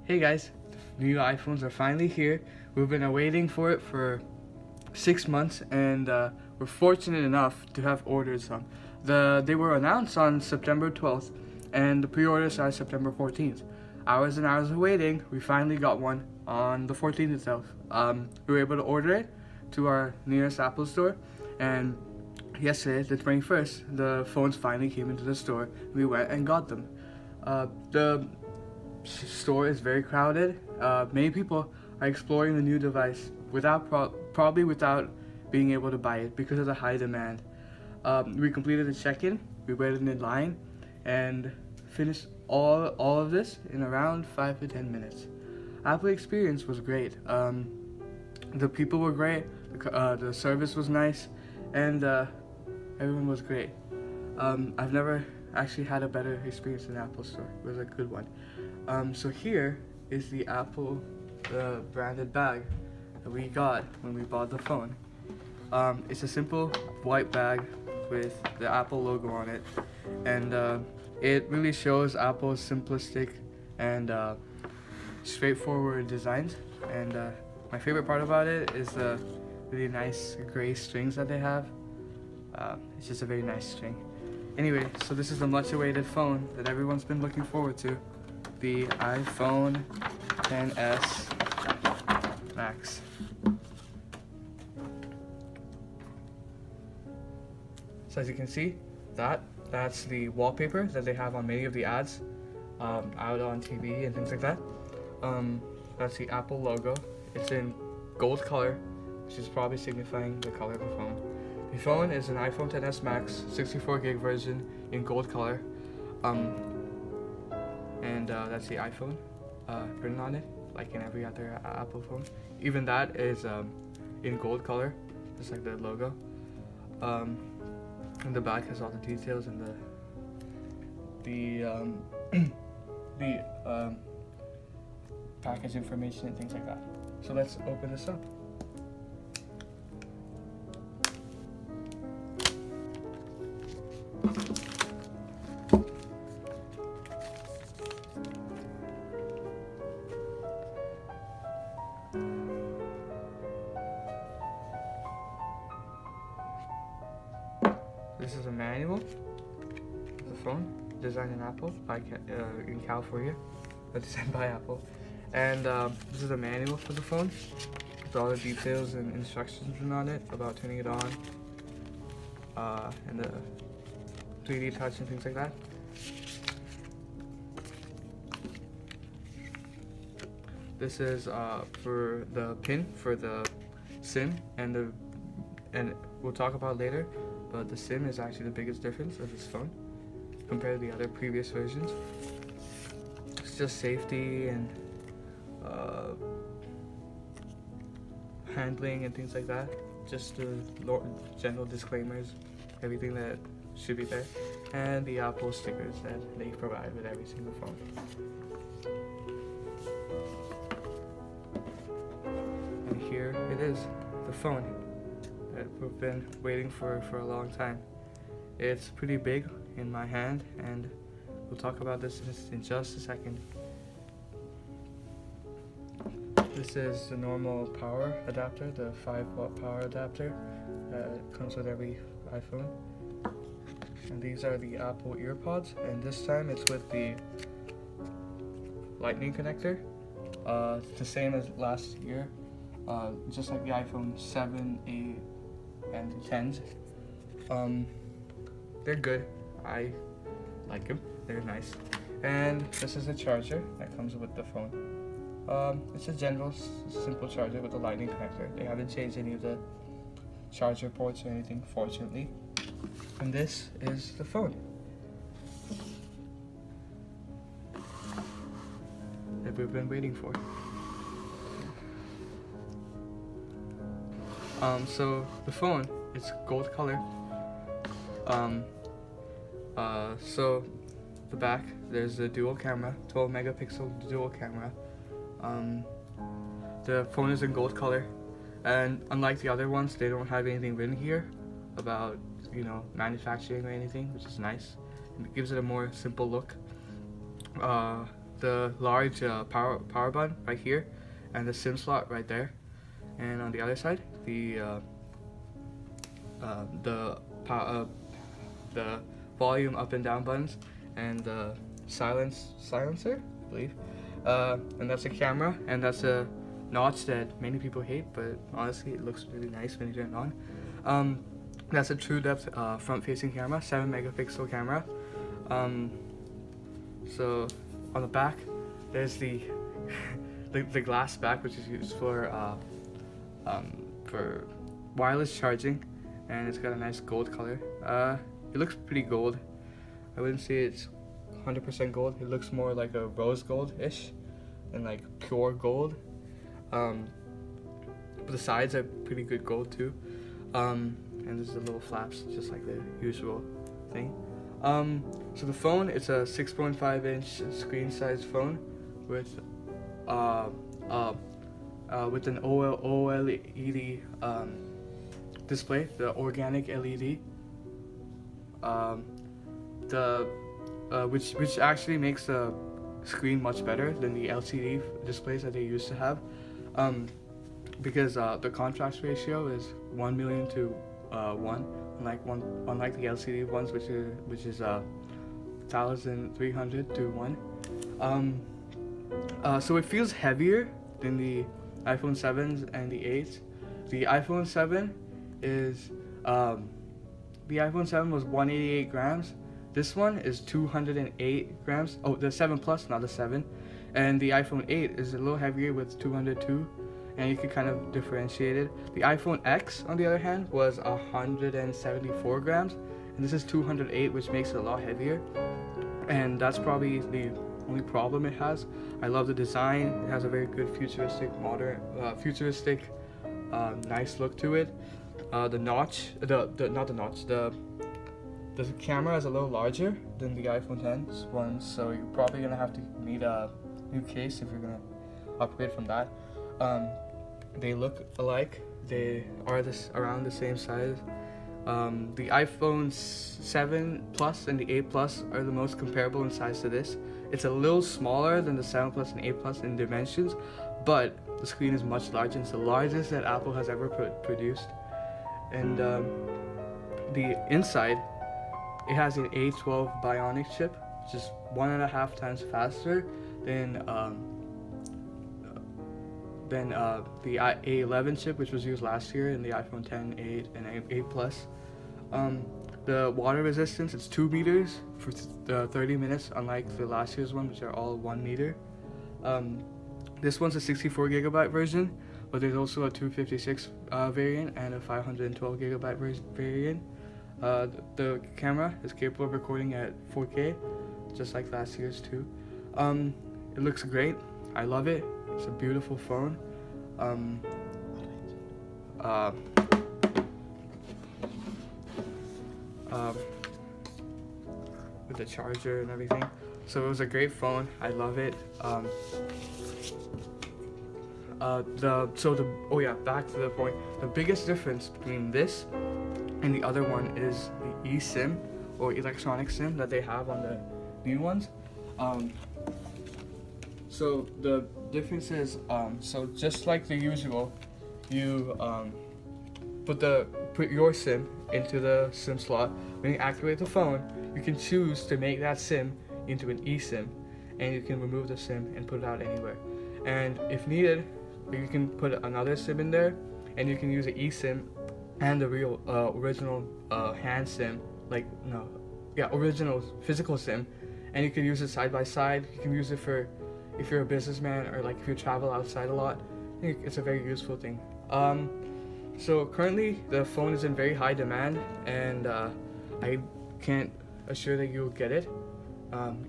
Hey guys, new iPhones are finally here. We've been waiting for it for 6 months, and we're fortunate enough to have ordered some. They were announced on September 12th, and the pre-orders are September 14th. Hours and hours of waiting, we finally got one on the 14th itself. We were able to order it to our nearest Apple store, and yesterday, the 21st, the phones finally came into the store. We went and got them. The store is very crowded. Many people are exploring the new device probably without being able to buy it because of the high demand. We completed the check-in, we waited in line, and finished all of this in around 5 to 10 minutes. Apple experience was great. The people were great. The service was nice, and everyone was great. I've never actually had a better experience in the Apple store. It was a good one. So here is the Apple branded bag that we got when we bought the phone. It's a simple white bag with the Apple logo on it, and it really shows Apple's simplistic and straightforward designs. And my favorite part about it is the really nice gray strings that they have. It's just a very nice string. Anyway, so this is the much awaited phone that everyone's been looking forward to, the iPhone XS Max. So as you can see, that's the wallpaper that they have on many of the ads out on TV and things like that. That's the Apple logo. It's in gold color, which is probably signifying the color of the phone. The phone is an iPhone XS Max 64 gig version in gold color, and that's the iPhone written on it, like in every other Apple phone. Even that is in gold color, just like the logo. And the back has all the details and the package information and things like that. So let's open this up. This is a manual of the phone, designed in Apple in California, but designed by Apple. And this is a manual for the phone with all the details and instructions written on it about turning it on, and the 3D touch and things like that. This is for the pin for the SIM, and we'll talk about it later. But the SIM is actually the biggest difference of this phone compared to the other previous versions. It's just safety and handling and things like that. Just the general disclaimers, everything that should be there, and the Apple stickers that they provide with every single phone. And here it is, the phone that we've been waiting for a long time. It's pretty big in my hand, and we'll talk about this in just a second. This is the normal power adapter, the 5-watt power adapter that comes with every iPhone. And these are the Apple EarPods, and this time it's with the Lightning connector. It's the same as last year, just like the iPhone 7, 8, and 10s. They're good. I like them. They're nice. And this is the charger that comes with the phone. It's a general simple charger with a Lightning connector. They haven't changed any of the charger ports or anything, fortunately. And this is the phone that we've been waiting for. So the phone, it's gold color. So the back, there's a dual camera, 12 megapixel dual camera. The phone is in gold color, and unlike the other ones, they don't have anything written here about, manufacturing or anything, which is nice. It gives it a more simple look. the large power button right here, and the SIM slot right there. And on the other side, the volume up and down buttons, and the silencer, I believe. And that's a camera, and that's a notch that many people hate, but honestly it looks really nice when you turn it on. That's a true depth front-facing camera, 7-megapixel camera. So on the back, there's the the glass back, which is used for wireless charging, and it's got a nice gold color. It looks pretty gold. I wouldn't say it's 100% gold. It looks more like a rose gold-ish and like pure gold. But the sides are pretty good gold too. And there's the little flaps, just like the usual thing. So the phone, it's a 6.5-inch screen-sized phone with an OLED display, the organic LED. Which actually makes the screen much better than the LCD displays that they used to have, because the contrast ratio is 1 million to 1, unlike the LCD ones, which is 1,300 to 1. So it feels heavier than the iPhone 7s and the 8s. The iPhone 7 is the iPhone 7 was 188 grams. This one is 208 grams. Oh, the 7 Plus, not the 7. And the iPhone 8 is a little heavier with 202, and you can kind of differentiate it. The iPhone X, on the other hand, was 174 grams, and this is 208, which makes it a lot heavier. And that's probably the only problem it has. I love the design. It has a very good futuristic, nice look to it. The camera is a little larger than the iPhone X one, so you're probably gonna have to need a new case if you're gonna upgrade from that. They look alike. They are around the same size. The iPhone 7 Plus and the 8 Plus are the most comparable in size to this. It's a little smaller than the 7 Plus and 8 Plus in dimensions, but the screen is much larger. It's the largest that Apple has ever produced. And the inside, it has an A12 Bionic chip, which is 1.5 times faster than the A11 chip, which was used last year in the iPhone 10, 8, and 8 Plus. The water resistance, it's 2 meters for 30 minutes, unlike the last year's one, which are all 1 meter. This one's a 64 gigabyte version, but there's also a 256 variant and a 512 gigabyte variant. The camera is capable of recording at 4K, just like last year's too. It looks great. I love it. It's a beautiful phone. With the charger and everything. So it was a great phone. I love it. Back to the point. The biggest difference between this and the other one is the eSIM, or electronic SIM, that they have on the new ones. So the difference is, so just like the usual, you put your SIM into the SIM slot. When you activate the phone, you can choose to make that SIM into an eSIM, and you can remove the SIM and put it out anywhere. And if needed, you can put another SIM in there, and you can use an eSIM and the real original hand SIM, original physical SIM, and you can use it side by side. You can use it for if you're a businessman, or like if you travel outside a lot. I think it's a very useful thing. So currently the phone is in very high demand, and I can't assure that you'll get it.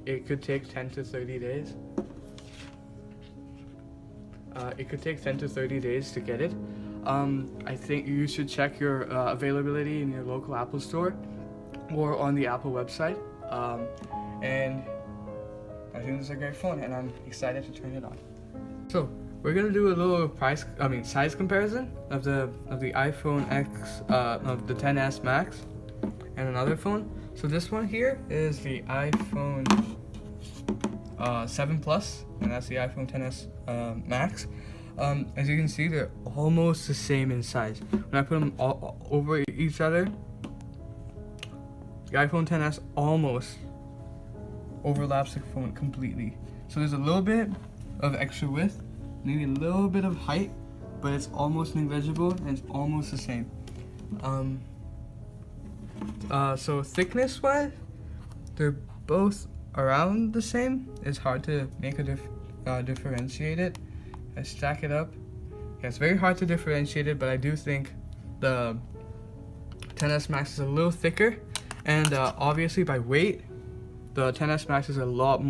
It could take 10 to 30 days. It could take 10 to 30 days to get it. I think you should check your availability in your local Apple store or on the Apple website. And I think this is a great phone, and I'm excited to turn it on. So we're gonna do a little size comparison of the iPhone X, of the XS Max, and another phone. So this one here is the iPhone 7 Plus, and that's the iPhone XS Max. As you can see, they're almost the same in size. When I put them all over each other, the iPhone XS almost overlaps the phone completely. So there's a little bit of extra width, maybe a little bit of height, but it's almost negligible and it's almost the same. So thickness wise, they're both around the same. It's hard to make a differentiate it. I stack it up. Yeah, it's very hard to differentiate it, but I do think the XS Max is a little thicker, and obviously by weight, the XS Max is a lot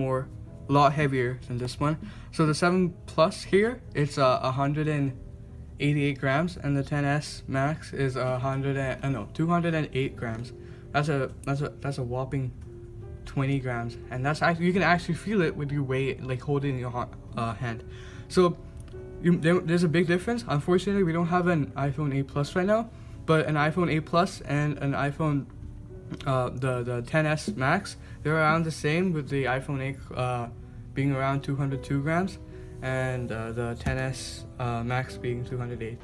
heavier than this one. So the 7 Plus here, it's 188 grams, and the XS Max is 208 grams. That's a whopping 20 grams, and that's actually, you can actually feel it with your weight, like holding in your hand. So there's a big difference. Unfortunately, we don't have an iPhone 8 Plus right now, but an iPhone 8 Plus and an iPhone the XS Max, they're around the same, with the iPhone 8 being around 202 grams and the XS Max being 208.